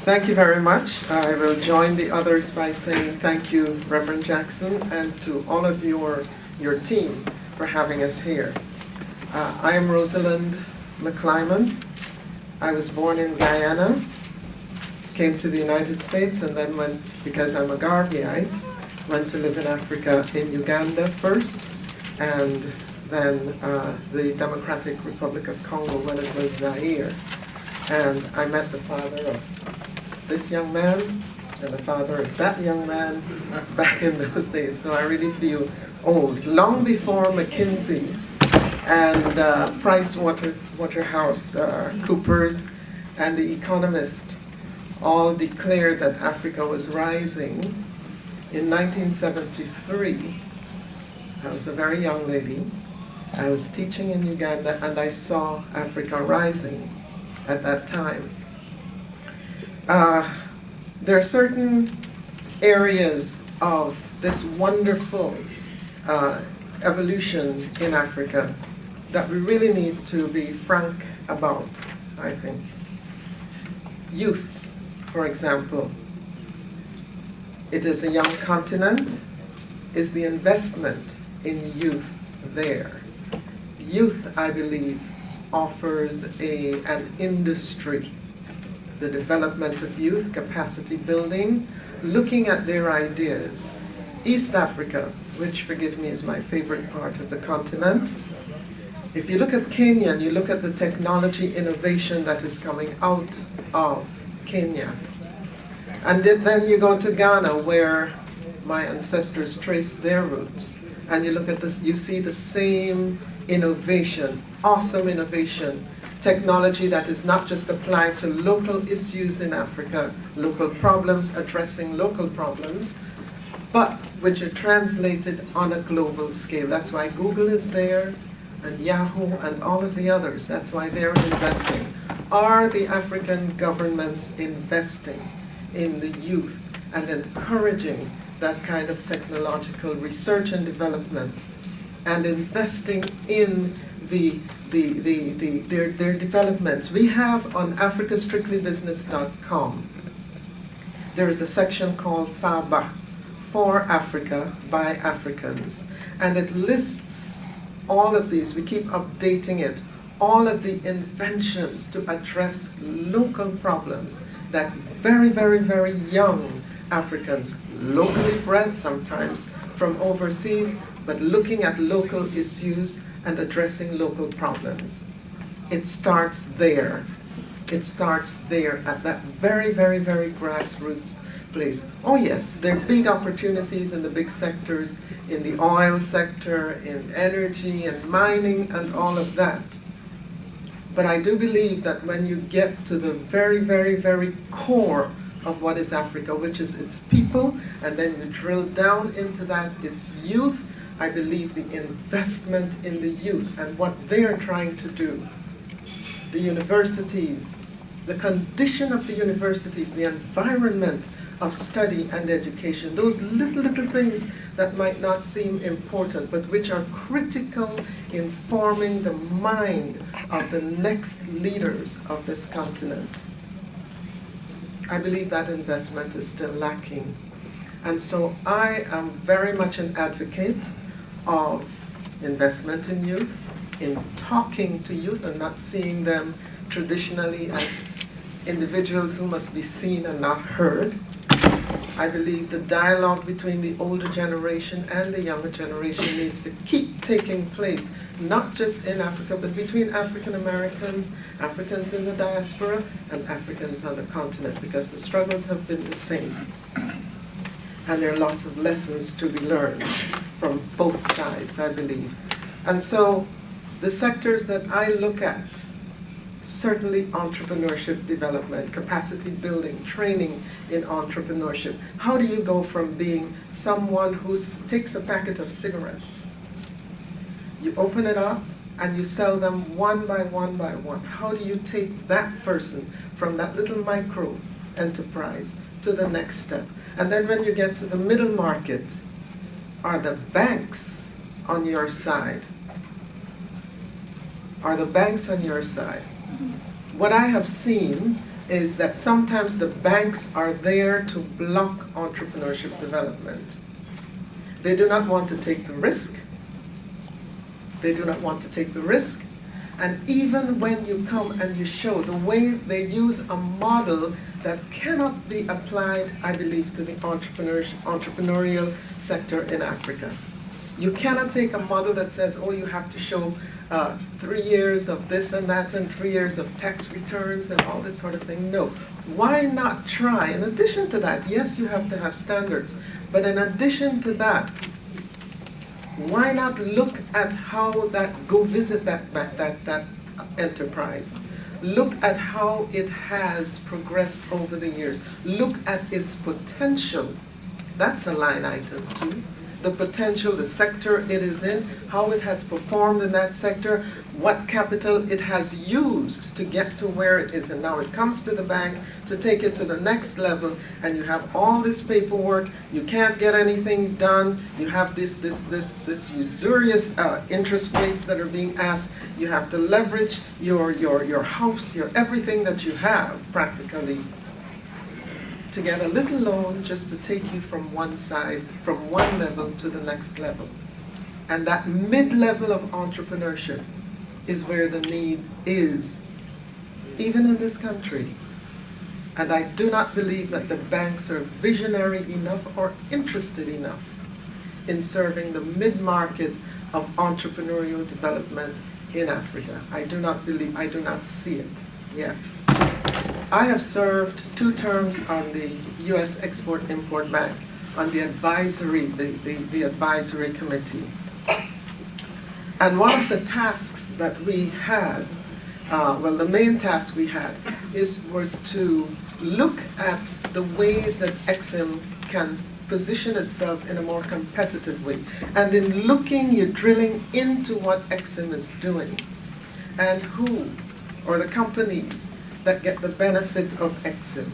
Thank you very much. I will join the others by saying thank you, Reverend Jackson, and to all of your team for having us here. I am Rosalind McLymont. I was born in Guyana, came to the United States, and then went, because I'm a Garveyite, went to live in Africa, in Uganda first, and then the Democratic Republic of Congo when it was Zaire. And I met the father of this young man and the father of that young man back in those days. So I really feel old. Long before McKinsey and Price Waterhouse Coopers and The Economist all declared that Africa was rising, in 1973, I was a very young lady. I was teaching in Uganda and I saw Africa rising at that time. There are certain areas of this wonderful evolution in Africa that we really need to be frank about, I think. Youth, for example. It is a young continent. Is the investment in youth there? Youth, I believe, offers an industry. The development of youth, capacity building, looking at their ideas. East Africa, which, forgive me, is my favorite part of the continent. If you look at Kenya and you look at the technology innovation that is coming out of Kenya, and then you go to Ghana, where my ancestors traced their roots, and you look at this, you see the same innovation, awesome innovation, technology that is not just applied to local issues in Africa, local problems, addressing local problems, but which are translated on a global scale. That's why Google is there, and Yahoo, and all of the others. That's why they're investing. Are the African governments investing in the youth and encouraging that kind of technological research and development, and investing in their developments? We have on africastrictlybusiness.com, there is a section called FABA, For Africa by Africans, and it lists all of these, we keep updating it, all of the inventions to address local problems that very, very, very young Africans, locally bred sometimes from overseas, but looking at local issues and addressing local problems. It starts there. It starts there at that very, very, very grassroots place. Oh yes, there are big opportunities in the big sectors, in the oil sector, in energy and mining and all of that. But I do believe that when you get to the very, very, very core of what is Africa, which is its people, and then you drill down into that, its youth, I believe the investment in the youth and what they are trying to do, the universities, the condition of the universities, the environment of study and education, those little things that might not seem important, but which are critical in forming the mind of the next leaders of this continent. I believe that investment is still lacking. And so I am very much an advocate of investment in youth, in talking to youth and not seeing them traditionally as individuals who must be seen and not heard. I believe the dialogue between the older generation and the younger generation needs to keep taking place, not just in Africa, but between African Americans, Africans in the diaspora, and Africans on the continent, because the struggles have been the same. And there are lots of lessons to be learned from both sides, I believe. And so the sectors that I look at, certainly entrepreneurship development, capacity building, training in entrepreneurship. How do you go from being someone who takes a packet of cigarettes, you open it up and you sell them one by one by one? How do you take that person from that little micro enterprise to the next step? And then when you get to the middle market, are the banks on your side? Are the banks on your side? What I have seen is that sometimes the banks are there to block entrepreneurship development. They do not want to take the risk. They do not want to take the risk. And even when you come and you show the way they use a model that cannot be applied, I believe, to the entrepreneurial sector in Africa. You cannot take a model that says, oh, you have to show 3 years of this and that and 3 years of tax returns and all this sort of thing. No. Why not try? In addition to that, yes, you have to have standards, but in addition to that, why not look at how go visit that enterprise. Look at how it has progressed over the years. Look at its potential. That's a line item too. The potential, the sector it is in, how it has performed in that sector, what capital it has used to get to where it is. And now it comes to the bank to take it to the next level, and you have all this paperwork, you can't get anything done, you have this usurious interest rates that are being asked, you have to leverage your house, your everything that you have practically, to get a little loan just to take you from one side, from one level to the next level. And that mid-level of entrepreneurship is where the need is, even in this country. And I do not believe that the banks are visionary enough or interested enough in serving the mid-market of entrepreneurial development in Africa. I do not see it yet. I have served 2 terms on the U.S. Export-Import Bank, on the advisory, the advisory committee. And one of the tasks that we had, the main task we had, was to look at the ways that EXIM can position itself in a more competitive way. And in looking, you're drilling into what EXIM is doing, and who, or the companies, that get the benefit of EXIM,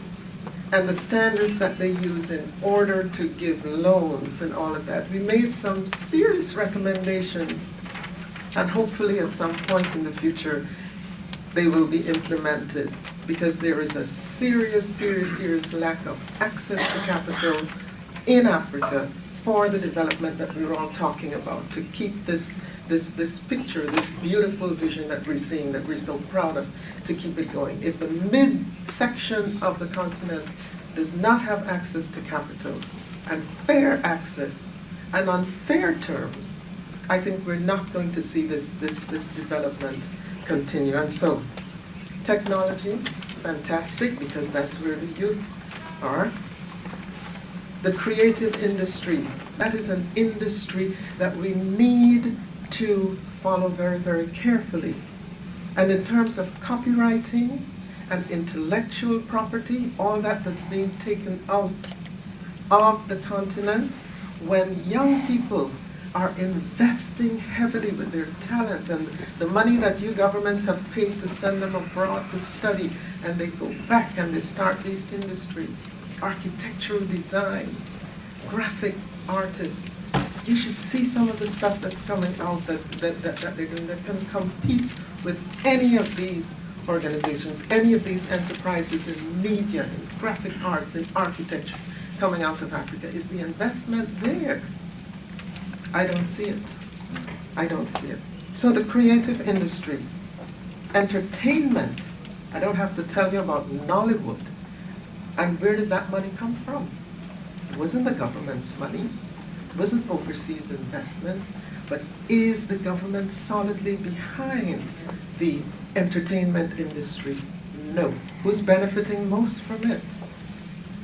and the standards that they use in order to give loans and all of that. We made some serious recommendations, and hopefully at some point in the future they will be implemented, because there is a serious lack of access to capital in Africa for the development that we were all talking about, to keep this picture, this beautiful vision that we're seeing, that we're so proud of, to keep it going. If the mid-section of the continent does not have access to capital, and fair access, and on fair terms, I think we're not going to see this development continue. And so, technology, fantastic, because that's where the youth are. The creative industries, that is an industry that we need to follow very carefully. And in terms of copywriting and intellectual property, all that's being taken out of the continent, when young people are investing heavily with their talent and the money that you governments have paid to send them abroad to study, and they go back and they start these industries. Architectural design, graphic artists. You should see some of the stuff that's coming out that they're doing that can compete with any of these organizations, any of these enterprises in media, in graphic arts, in architecture coming out of Africa. Is the investment there? I don't see it. I don't see it. So the creative industries, entertainment, I don't have to tell you about Nollywood. And where did that money come from? It wasn't the government's money. It wasn't overseas investment. But is the government solidly behind the entertainment industry? No. Who's benefiting most from it?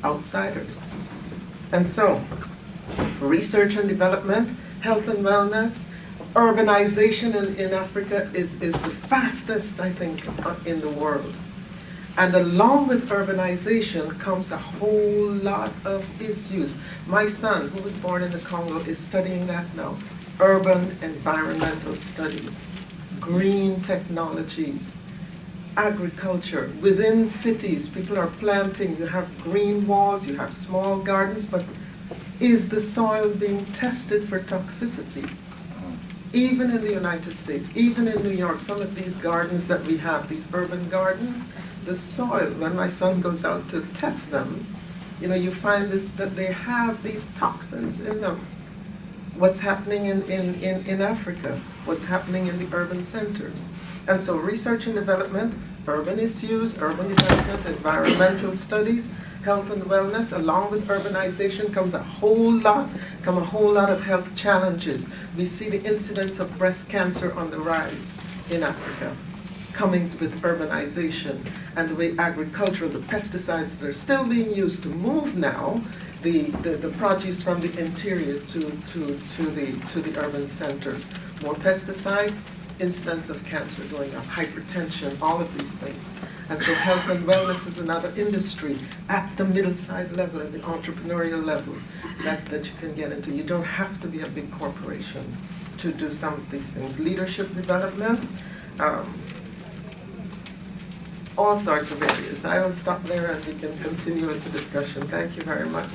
Outsiders. And so, research and development, health and wellness, urbanization in Africa is the fastest, I think, in the world. And along with urbanization comes a whole lot of issues. My son, who was born in the Congo, is studying that now. Urban environmental studies, green technologies, agriculture. Within cities, people are planting. You have green walls, you have small gardens, but is the soil being tested for toxicity? Even in the United States, even in New York, some of these gardens that we have, these urban gardens, the soil, when my son goes out to test them, you find that they have these toxins in them. What's happening in Africa? What's happening in the urban centers? And so research and development, urban issues, urban development, environmental studies, health and wellness, along with urbanization comes a whole lot of health challenges. We see the incidence of breast cancer on the rise in Africa, coming with urbanization and the way the pesticides that are still being used to move now the produce from the interior to the urban centers. More pesticides, incidence of cancer going up, hypertension, all of these things. And so health and wellness is another industry at the middle-sized level, at the entrepreneurial level, that you can get into. You don't have to be a big corporation to do some of these things. Leadership development, all sorts of areas. I will stop there and we can continue with the discussion. Thank you very much.